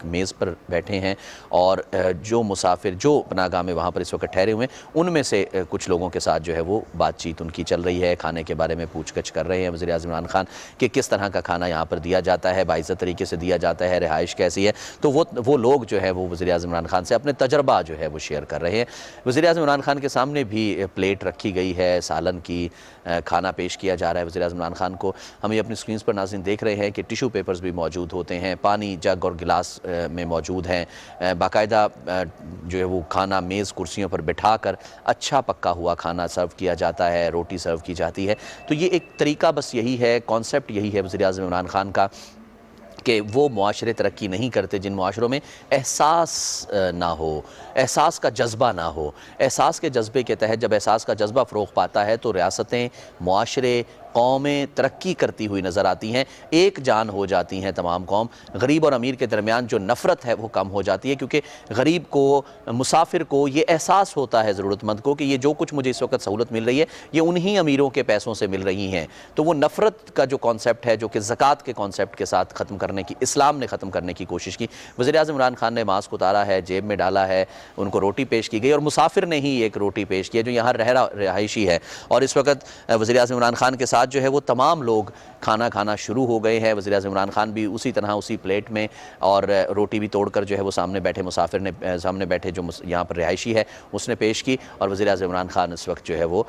एक मेज़ पर बैठे हैं और जो मुसाफिर जो पनाहगाह में वहाँ पर इस वक्त ठहरे हुए हैं उनमें से कुछ लोगों के साथ जो है वो बातचीत उनकी चल रही है, खाने के बारे में पूछगछ कर रहे हैं वज़ीर-ए-आज़म इमरान खान कि किस तरह का खाना यहाँ पर दिया जाता है, बाइज़्ज़त तरीके से दिया जाता है, रिहाइश कैसी है। तो वो लोग जो है वो वज़ीर-ए-आज़म इमरान खान से अपने तजर्बा जो है वो शेयर कर रहे हैं। वज़ीर-ए-आज़म इमरान खान के सामने भी प्लेट रखी गई है, सालन की खाना पेश किया जा रहा है वज़ीर-ए-आज़म इमरान खान को। हम ये अपनी स्क्रीन पर नाज़रीन देख रहे हैं कि टिशू पेपर्स भी मौजूद होते हैं, पानी जग और गिलास में मौजूद हैं, बाकायदा जो है वो खाना मेज़ कुर्सियों पर बिठा कर अच्छा पक्का हुआ खाना सर्व किया जाता है, रोटी सर्व की जाती है। तो ये एक तरीका बस यही है, कॉन्सेप्ट यही है वज़ीर-ए-आज़म इमरान खान का कि वो मुआशरे तरक्की नहीं करते जिन मुआशरों में एहसास ना हो, एहसास का जज्बा ना हो। एहसास के जज्बे के तहत जब एहसास का जज्बा फ़रोग़ पाता है तो रियासतें, मुआशरे, कौमें तरक्की करती हुई नज़र आती हैं, एक जान हो जाती हैं तमाम कौम। गरीब और अमीर के दरमियान जो नफ़रत है वो कम हो जाती है, क्योंकि गरीब को, मुसाफिर को ये एहसास होता है, ज़रूरतमंद को, कि ये जो कुछ मुझे इस वक्त सहूलत मिल रही है ये उन्हीं अमीरों के पैसों से मिल रही हैं। तो वो नफ़रत का जो कॉन्सेप्ट है, जो कि ज़कात के कॉन्सेप्ट के साथ ख़त्म करने की, इस्लाम ने ख़त्म करने की कोशिश की। वज़ीर-ए-आज़म इमरान खान ने मास्क उतारा है, जेब में डाला है, उनको रोटी पेश की गई और मुसाफिर ने ही एक रोटी पेश की है जो यहाँ रहायशी है। और इस वक्त वज़ीर-ए-आज़म इमरान खान के साथ जो है वो तमाम लोग खाना खाना शुरू हो गए हैं। वज़ीर-ए-आज़म इमरान खान भी उसी तरह उसी प्लेट में, और रोटी भी तोड़कर जो है वो सामने बैठे मुसाफिर ने, सामने बैठे जो यहाँ पर रिहायशी है उसने पेश की, और वज़ीर-ए-आज़म इमरान खान इस वक्त जो है वो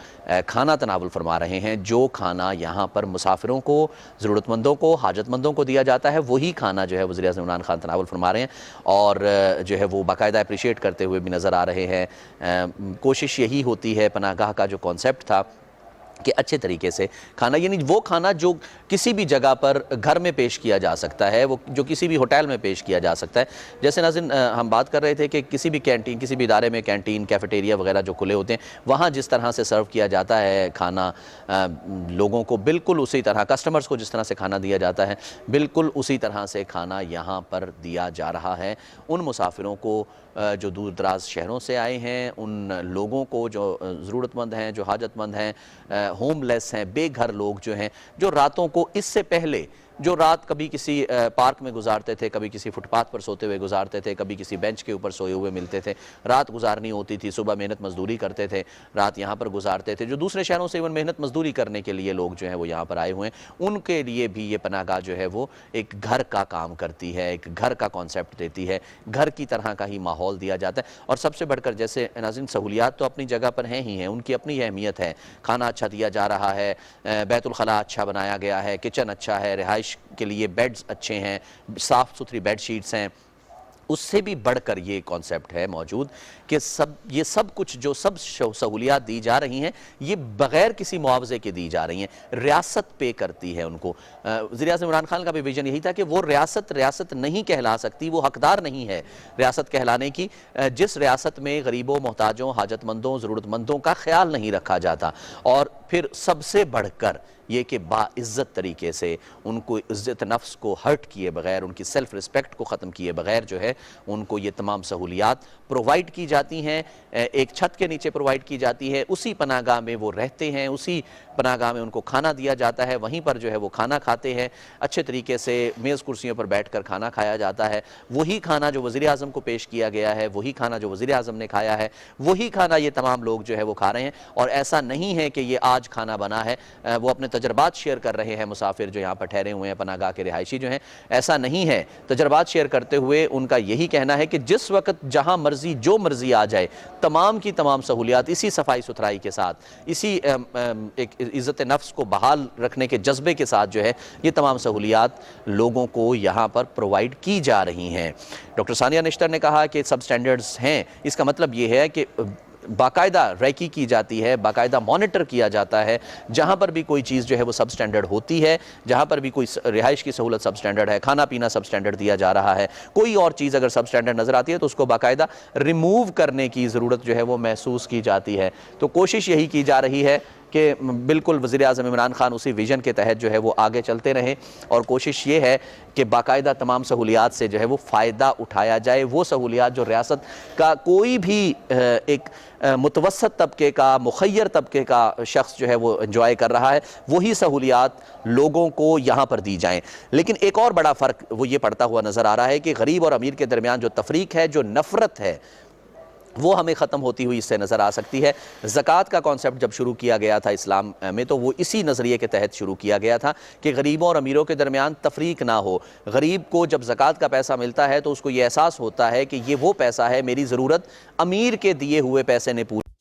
खाना तनावुल फरमा रहे हैं। जो खाना यहाँ पर मुसाफिरों को, ज़रूरतमंदों को, हाजतमंदों को दिया जाता है वही खाना जो है वज़ीर-ए-आज़म इमरान खान तनावुल फरमा रहे हैं, और जो है वो बाकायदा अप्रिशिएट करते हुए भी नज़र आ रहे हैं। कोशिश यही होती है, पनाहगाह का जो कॉन्सेप्ट था कि अच्छे तरीके से खाना, यानी वो खाना जो किसी भी जगह पर घर में पेश किया जा सकता है, वो जो किसी भी होटल में पेश किया जा सकता है। जैसे नाज़रीन हम बात कर रहे थे कि किसी भी कैंटीन, किसी भी इदारे में कैंटीन, कैफेटेरिया वगैरह जो खुले होते हैं, वहाँ जिस तरह से सर्व किया जाता है खाना लोगों को, बिल्कुल उसी तरह, कस्टमर्स को जिस तरह से खाना दिया जाता है बिल्कुल उसी तरह से खाना यहाँ पर दिया जा रहा है। उन मुसाफिरों को जो दूर दराज शहरों से आए हैं, उन लोगों को जो ज़रूरतमंद हैं, जो हाजतमंद हैं, होमलेस हैं, बेघर लोग जो हैं, जो रातों को इससे पहले, जो रात कभी किसी पार्क में गुजारते थे, कभी किसी फुटपाथ पर सोते हुए गुजारते थे, कभी किसी बेंच के ऊपर सोए हुए मिलते थे, रात गुजारनी होती थी, सुबह मेहनत मजदूरी करते थे, रात यहाँ पर गुजारते थे, जो दूसरे शहरों से इवन मेहनत मजदूरी करने के लिए लोग जो हैं वो यहाँ पर आए हुए हैं, उनके लिए भी ये पनाहगाह जो है वो एक घर का काम करती है, एक घर का कॉन्सेप्ट देती है, घर की तरह का ही माहौल दिया जाता है। और सबसे बढ़कर, जैसे नाज़रीन, सहूलियात तो अपनी जगह पर हैं ही हैं, उनकी अपनी अहमियत है। खाना अच्छा दिया जा रहा है, बैतुल खला अच्छा बनाया गया है, किचन अच्छा है, रिहाइश के लिए बेड्स अच्छे हैं, साफ़ सुथरी बेड शीट्स हैं। उससे भी बढ़कर ये कॉन्सेप्ट है मौजूद कि ये सब कुछ, जो सब सहूलियात दी जा रही हैं, ये बग़ैर किसी मुआवजे के दी जा रही हैं, रियासत पे करती है उनको। वज़ीर-ए-आज़म इमरान खान का भी विजन यही था कि वो रियासत नहीं कहला सकती, वो हकदार नहीं है रियासत कहलाने की, जिस रियासत में गरीबों, मोहताजों, हाजतमंदों, ज़रूरतमंदों का ख्याल नहीं रखा जाता। और फिर सबसे बढ़कर ये कि बाइज़्ज़त तरीके से, उनको इज़्ज़त नफ्स को हर्ट किए बगैर, उनकी सेल्फ़ रिस्पेक्ट को ख़त्म किए बगैर जो है उनको ये तमाम सहूलियात प्रोवाइड की जाती हैं, एक छत के नीचे प्रोवाइड की जाती है, उसी पनाहगाह में वो रहते हैं, उसी पनाहगाह में उनको खाना दिया जाता है, वहीं पर जो है वो खाना खाते हैं, अच्छे तरीके से मेज़ कुर्सियों पर बैठ कर खाना खाया जाता है। वही खाना जो वज़ीर-ए-आज़म को पेश किया गया है, वही खाना जो वज़ीर-ए-आज़म ने खाया है, वही खाना ये तमाम लोग जो है वो खा रहे हैं। और ऐसा नहीं है कि ये आज खाना बना है, वो अपने तजर्बात शेयर कर रहे हैं मुसाफिर जो यहाँ पर ठहरे हुए हैं, पनाहगाह के रिहायशी जो हैं, ऐसा नहीं है। तजर्बात शेयर करते हुए उनका यही कहना है कि जिस वक्त जहाँ मर्जी जो मर्जी आ जाए, तमाम की तमाम सहूलियात इसी सफाई सुथराई के साथ, इसी एक इज़्ज़त नफ्स को बहाल रखने के जज्बे के साथ जो है ये तमाम सहूलियात लोगों को यहाँ पर प्रोवाइड की जा रही हैं। डॉक्टर सानिया निश्तर ने कहा कि सब स्टैंडर्ड्स हैं, इसका मतलब ये है कि बाकायदा रैकी की जाती है, बाकायदा मॉनिटर किया जाता है। जहाँ पर भी कोई चीज़ जो है वो सब स्टैंडर्ड होती है, जहाँ पर भी कोई रिहाइश की सहूलत सब स्टैंडर्ड है, खाना पीना सब स्टैंडर्ड दिया जा रहा है, कोई और चीज़ अगर सब स्टैंडर्ड नज़र आती है तो उसको बाकायदा रिमूव करने की ज़रूरत जो है वो महसूस की जाती है। तो कोशिश यही की जा रही है कि बिल्कुल वज़ीर-ए-आज़म इमरान खान उसी विज़न के तहत जो है वो आगे चलते रहें और कोशिश ये है कि बाकायदा तमाम सहूलियात से जो है वो फ़ायदा उठाया जाए। वो सहूलियात जो रियासत का कोई भी एक मुतवस्सत तबके का, मुखय्यर तबके का शख्स जो है वो एंजॉय कर रहा है, वही सहूलियात लोगों को यहाँ पर दी जाएँ। लेकिन एक और बड़ा फ़र्क वो ये पड़ता हुआ नज़र आ रहा है कि गरीब और अमीर के दरमियान जो तफरीक है, जो नफ़रत है, वो हमें ख़त्म होती हुई इससे नज़र आ सकती है। ज़कात का कॉन्सेप्ट जब शुरू किया गया था इस्लाम में, तो वो इसी नज़रिए के तहत शुरू किया गया था कि गरीबों और अमीरों के दरमियान तफरीक ना हो। गरीब को जब ज़कात का पैसा मिलता है तो उसको ये एहसास होता है कि ये वो पैसा है, मेरी ज़रूरत अमीर के दिए हुए पैसे ने पूरी